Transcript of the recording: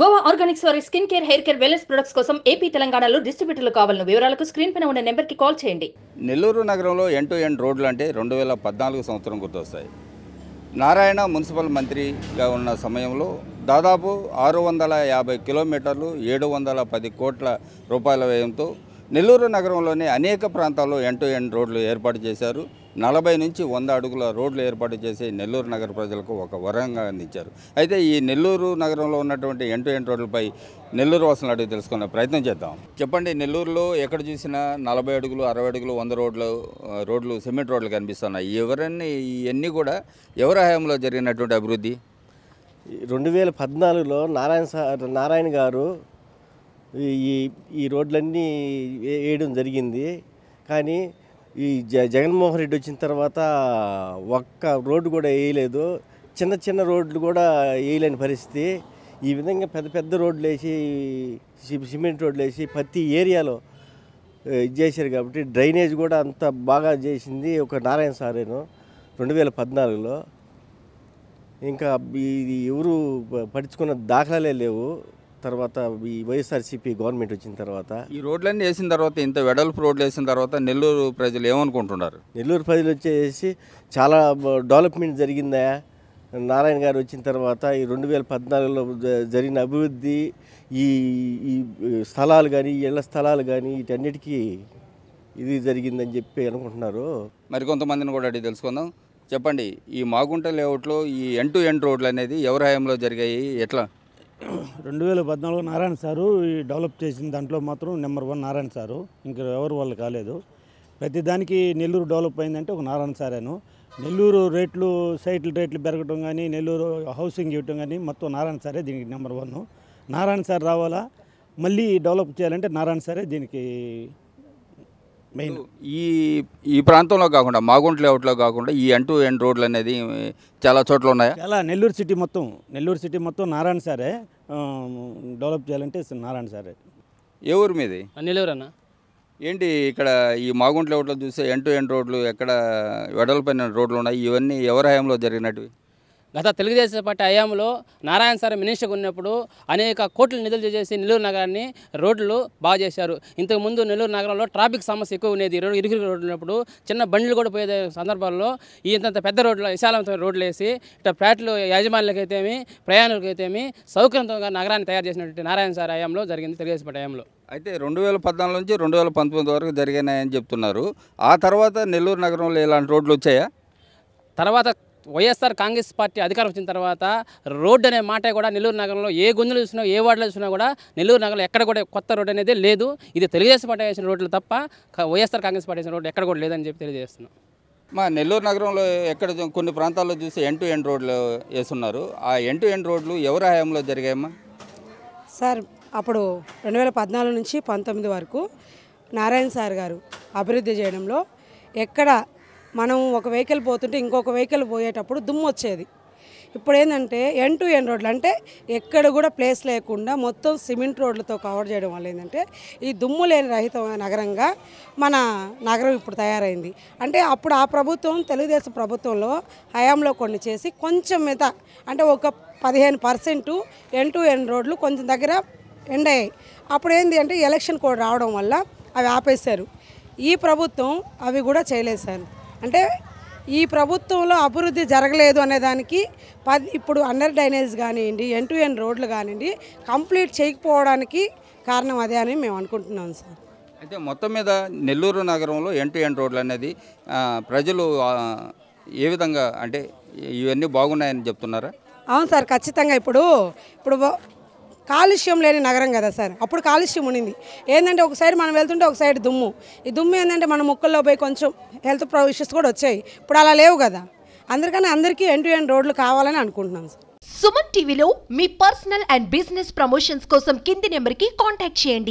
Goa Organics వారి skin care, hair care, wellness products కోసం AP, తెలంగాణలో డిస్ట్రిబ్యూటర్లు కావాలను వివరాలకు స్క్రీన్ పైన ఉన్న నెంబర్కి కాల్ చేయండి. నెల్లూరు నగరంలో ఎండ్ రోడ్లు అంటే 2014 సంవత్సరం గుర్తొస్తాయి. నారాయణ మున్సిపల్ మంత్రిగా ఉన్న సమయంలో దాదాపు 650 కిలోమీటర్లు 710 కోట్ల రూపాయల వ్యయంతో నెల్లూరు నగరంలోని అనేక ప్రాంతాల్లో ఎండ్ రోడ్లు ఏర్పాటు చేశారు. 40 నుంచి 100 అడుగుల రోడ్లు ఏర్పాటు చేసి నెల్లూరు నగర ప్రజలకు ఒక వరంగా అందించారు. అయితే ఈ నెల్లూరు నగరంలో ఉన్నటువంటి ఎండ్ రోడ్లపై నెల్లూరు వాసులను అడిగి తెలుసుకునే ప్రయత్నం చేద్దాం. చెప్పండి, నెల్లూరులో ఎక్కడ చూసినా 40 అడుగులు, 60 అడుగులు, 100 రోడ్లు సిమెంట్ రోడ్లు కనిపిస్తున్నాయి. ఇవన్నీ కూడా ఎవరి హయాంలో జరిగినటువంటి అభివృద్ధి? 2014లో నారాయణ గారు ఈ రోడ్లన్నీ వేయడం జరిగింది. కానీ ఈ జగన్మోహన్ రెడ్డి వచ్చిన తర్వాత ఒక్క రోడ్డు కూడా వేయలేదు. చిన్న రోడ్లు కూడా వేయలేని పరిస్థితి. ఈ విధంగా పెద్ద రోడ్లు వేసి, సిమెంట్ రోడ్లు వేసి ప్రతి ఏరియాలో ఇది చేశారు. కాబట్టి డ్రైనేజ్ కూడా అంత బాగా చేసింది ఒక నారాయణ సారేను 2014లో. ఇంకా ఇది ఎవరు పట్టించుకున్న దాఖలాలే లేవు. తర్వాత ఈ వైఎస్ఆర్సీపీ గవర్నమెంట్ వచ్చిన తర్వాత ఈ రోడ్లన్నీ వేసిన తర్వాత, ఇంత వెడల్పు రోడ్లు వేసిన తర్వాత నెల్లూరు ప్రజలు ఏమనుకుంటున్నారు? నెల్లూరు ప్రజలు వచ్చేసి చాలా డెవలప్మెంట్ జరిగిందా నారాయణ గారు వచ్చిన తర్వాత. ఈ 2014లో జరిగిన అభివృద్ధి, ఈ స్థలాలు కానీ, ఇళ్ల స్థలాలు కానీ, వీటన్నిటికీ ఇది జరిగిందని చెప్పి అనుకుంటున్నారు. మరికొంతమందిని కూడా అడిగి తెలుసుకుందాం. చెప్పండి, ఈ మాగుంట లేఅవుట్లో ఈ ఎండ్ రోడ్లు అనేది ఎవరి హయాంలో జరిగాయి, ఎట్లా? 2014 నారాయణ సారు ఈ డెవలప్ చేసిన దాంట్లో మాత్రం నెంబర్ 1 నారాయణ సారు. ఇంకా ఎవరు వాళ్ళు కాలేదు. ప్రతిదానికి నెల్లూరు డెవలప్ అయిందంటే ఒక నారాయణ సారేను. నెల్లూరు సైట్ల రేట్లు పెరగటం కానీ, నెల్లూరు హౌసింగ్ ఇవ్వటం కానీ మొత్తం నారాయణ సారే దీనికి నెంబర్ 1. నారాయణ సార్ రావాలా, మళ్ళీ డెవలప్ చేయాలంటే నారాయణ సారే దీనికి మెయిన్. ఈ ప్రాంతంలో కాకుండా, మాగుంట లేఅవుట్లో కాకుండా ఈ ఎండ్ రోడ్లు అనేది చాలా చోట్ల ఉన్నాయా? చాలా నెల్లూరు సిటీ మొత్తం నారాయణ సారే డెవలప్ చేయాలంటే నారాయణ సారే. ఏ ఊరు మీది? నెల్లూరు అన్న. ఏంటి ఇక్కడ ఈ మాగుంట లేఅవుట్లో చూస్తే ఎండ్ రోడ్లు ఎక్కడ వెడల్పైన రోడ్లు ఉన్నాయి? ఇవన్నీ ఎవరి హయాంలో జరిగినట్టు? గత తెలుగుదేశం పార్టీ హయాంలో నారాయణ సార్ మినిస్టర్గా ఉన్నప్పుడు అనేక కోట్ల నిధులు చేసి నెల్లూరు నగరాన్ని రోడ్లు బాగా చేశారు. ఇంతకుముందు నెల్లూరు నగరంలో ట్రాఫిక్ సమస్య ఎక్కువ ఉండేది. ఇరుకు రోడ్లు ఉన్నప్పుడు చిన్న బండ్లు కూడా పోయే సందర్భాల్లో ఇంత పెద్ద రోడ్లు, విశాలమైన రోడ్లు వేసి ఇట్లా ఫ్లాట్లు యాజమాన్యులకైతేమి, ప్రయాణికులకైతేమి సౌకర్యంగా నగరాన్ని తయారు చేసినటువంటి నారాయణ సార్ హయాంలో జరిగింది, తెలుగుదేశం పార్టీ హయాంలో. అయితే 2014 నుంచి 2019 వరకు జరిగినాయని చెప్తున్నారు. ఆ తర్వాత నెల్లూరు నగరంలో ఇలాంటి రోడ్లు వచ్చాయా? తర్వాత వైఎస్ఆర్ కాంగ్రెస్ పార్టీ అధికారం వచ్చిన తర్వాత రోడ్డు అనే మాట కూడా నెల్లూరు నగరంలో ఏ గుంజలు చూసినా, ఏ వార్డులో చూసినా కూడా నెల్లూరు నగరంలో ఎక్కడ కూడా కొత్త రోడ్డు అనేది లేదు. ఇది తెలుగుదేశం పార్టీ వేసిన రోడ్లు తప్ప వైఎస్ఆర్ కాంగ్రెస్ పార్టీ వేసిన రోడ్డు ఎక్కడ కూడా లేదని చెప్పి తెలియజేస్తున్నాం. మా నెల్లూరు నగరంలో ఎక్కడ కొన్ని ప్రాంతాల్లో చూసి ఎండ్ రోడ్లు వేస్తున్నారు. ఆ ఎండ్ రోడ్లు ఎవరి హయాంలో జరిగాయమ్మా? సార్, అప్పుడు 2014 నుంచి 19 వరకు నారాయణ సార్ గారు అభివృద్ధి చేయడంలో ఎక్కడ మనం ఒక వెహికల్ పోతుంటే ఇంకొక వెహికల్ పోయేటప్పుడు దుమ్ము వచ్చేది. ఇప్పుడు ఏంటంటే ఎండ్ రోడ్లు అంటే ఎక్కడ కూడా ప్లేస్ లేకుండా మొత్తం సిమెంట్ రోడ్లతో కవర్ చేయడం వల్ల ఏంటంటే ఈ దుమ్ము లేని రహిత నగరంగా మన నగరం ఇప్పుడు తయారైంది. అంటే అప్పుడు ఆ ప్రభుత్వం, తెలుగుదేశం ప్రభుత్వంలో హయాంలో కొన్ని చేసి కొంచెం మీద అంటే ఒక 15% ఎండ్ రోడ్లు కొంచెం దగ్గర ఎండ్ అయ్యాయి. అప్పుడు ఏంటి అంటే ఎలక్షన్ కోడ్ రావడం వల్ల అవి ఆపేశారు. ఈ ప్రభుత్వం అవి కూడా చేయలేదు సార్. అంటే ఈ ప్రభుత్వంలో అభివృద్ధి జరగలేదు అనేదానికి ఇప్పుడు అండర్ డ్రైనేజ్ కానివ్వండి, ఎండ్ రోడ్లు కానివ్వండి కంప్లీట్ చేయకపోవడానికి కారణం అదే అని మేము అనుకుంటున్నాం సార్. అయితే మొత్తం మీద నెల్లూరు నగరంలో ఎండ్ రోడ్లు అనేది ప్రజలు ఏ విధంగా, అంటే ఇవన్నీ బాగున్నాయని చెప్తున్నారా? అవును సార్, ఖచ్చితంగా. ఇప్పుడు కాలుష్యం లేని నగరం కదా సార్. అప్పుడు కాలుష్యం ఉండింది. ఏంటంటే ఒక సైడ్ మనం వెళ్తుంటే ఒక సైడ్ దుమ్ము. ఈ దుమ్ము ఏంటంటే మన ముక్కల్లో పోయి కొంచెం హెల్త్ ఇష్యూస్ కూడా వచ్చాయి. ఇప్పుడు అలా లేవు కదా. అందరికీ ఎండ్ రోడ్లు కావాలని అనుకుంటున్నాం సార్. సుమన్ టీవీలో మీ పర్సనల్ అండ్ బిజినెస్ ప్రమోషన్స్ కోసం కింది నెంబర్కి కాంటాక్ట్ చేయండి.